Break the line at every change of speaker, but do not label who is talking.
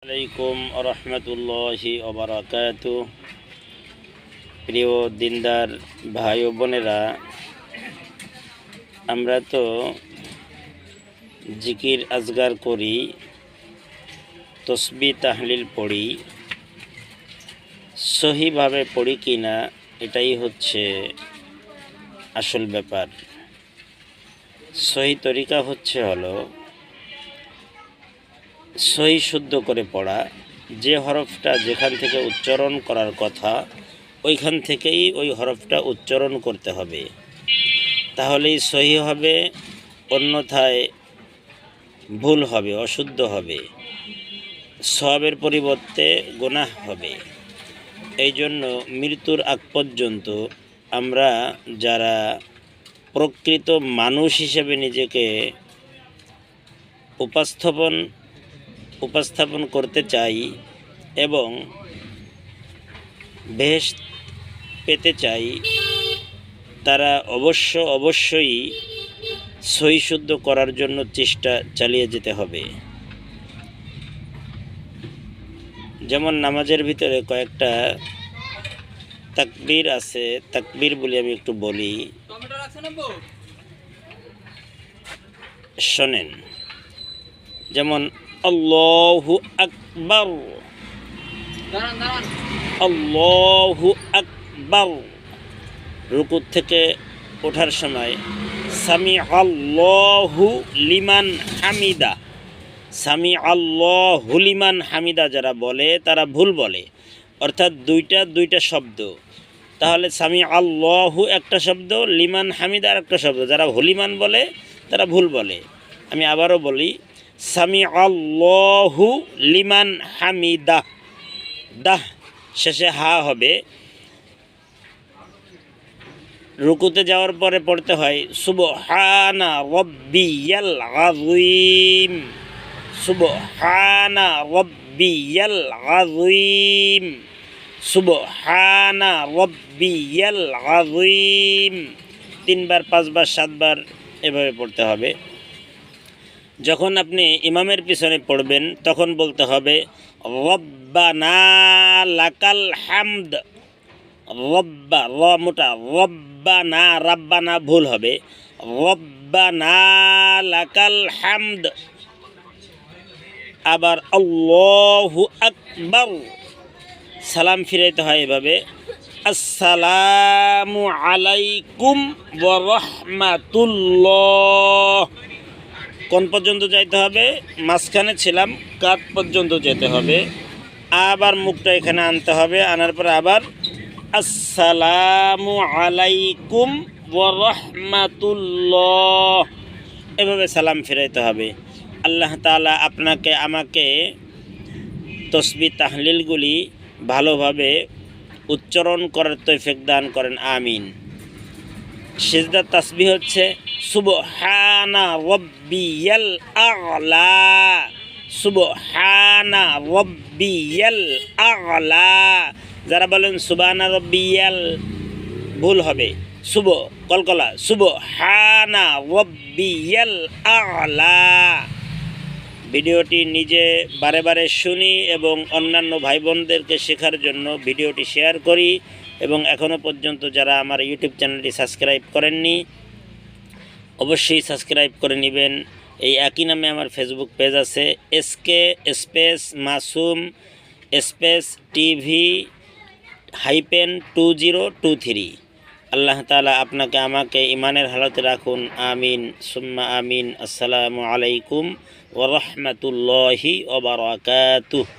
আলাইকুম রহমতুল্লাহি ওবারাকাতু। প্রিয় দিনদার ভাই ও বোনেরা, আমরা তো জিকির আজগার করি, তসবিহ তাহলিল পড়ি, সহিভাবে পড়ি কিনা এটাই হচ্ছে আসল ব্যাপার। সহি তরিকা হলো সহি শুদ্ধ করে পড়া। যে হরফটা যেখান থেকে উচ্চারণ করার কথা ওইখান থেকেই ওই হরফটা উচ্চারণ করতে হবে, তাহলেই সহি হবে, অন্যথায় ভুল হবে, অশুদ্ধ হবে, সওয়াবের পরিবর্তে গুনাহ হবে। এই জন্য মৃত্যুর আগ পর্যন্ত আমরা যারা প্রকৃত মানুষ হিসেবে নিজেকে উপস্থাপন করতে চাই এবং বেহেশত পেতে চাই, তারা অবশ্যই সহি শুদ্ধ করার জন্য চেষ্টা চালিয়ে যেতে হবে। যেমন নামাজের ভিতরে কয়েকটা তাকবীর আছে, তাকবীর বলি আমি একটু বলি, শোনেন। যেমন আল্লাহু আকবার, আল্লাহু আকবার। রুকু থেকে ওঠার সময় সামি আল্লাহু লিমান হামিদা, সামি আল্লাহু লিমান হামিদা যারা বলে তারা ভুল বলে, অর্থাৎ দুইটা শব্দ। তাহলে সামি আল্লাহু একটা শব্দ, লিমান হামিদা আর একটা শব্দ। যারা হুলিমান বলে তারা ভুল বলে। আমি আবারও বলি, সামি আল্লাহু লিমান হামিদা, দাহ শেষে হা হবে। রুকুতে যাওয়ার পরে পড়তে হয় সুবহানা রাব্বিয়াল আযীম, সুবহানা রাব্বিয়াল আযীম, সুবহানা রাব্বিয়াল আযীম। 3 বার 5 বার 7 বার এভাবে পড়তে হবে। যখন আপনি ইমামের পিছনে পড়বেন তখন বলতে হবে রব্বানা লাকাল হামদ, রব্বা র মোটা, রব্বানা, রাব্বানা ভুল হবে, রব্বানা লাকাল হামদ। আবার আল্লাহু আকবার, সালাম ফিরাইতে হয় এভাবে, আসসালামু আলাইকুম ওয়া রাহমাতুল্লাহ। কোন পর্যন্ত যাইতে হবে? মাঝখানে ছিলাম, কাত পর্যন্ত যেতে হবে। আবার মুখটা এখানে আনতে হবে, আনার পরে আবার আসসালামু আলাইকুম ওয়া রাহমাতুল্লাহ, এভাবে সালাম ফিরাইতে হবে। আল্লাহ তাআলা আপনাকে আমাকে তসবিহ তাহলিলগুলি ভালোভাবে উচ্চারণ করার তৌফিক দান করেন, আমিন। সিজদার তাসবিহ হচ্ছে সুবহানা রাব্বিয়াল আ'লা, সুবহানা রাব্বিয়াল আ'লা। যারা বলেন সুবহানা রাব্বিয়াল, ভুল হবে, কলকলা, সুবহানা রাব্বিয়াল আ'লা। ভিডিওটি নিজে বারে বারে শুনি এবং অন্যান্য ভাই বোনদেরকে শেখার জন্য ভিডিওটি শেয়ার করি। এবং এখনও পর্যন্ত যারা আমার ইউটিউব চ্যানেলটি সাবস্ক্রাইব করেননি অবশ্যই সাবস্ক্রাইব করে নেবেন। এই একই নামে আমার ফেসবুক পেজ আছে, SK space Masum space TV -2023। আল্লাহ তাআলা আপনাকে আমাকে ইমানের হালতে রাখুন, আমিন সুম্মা আমিন। আসসালামু আলাইকুম ওয়া রাহমাতুল্লাহি ওয়া বারাকাতুহু।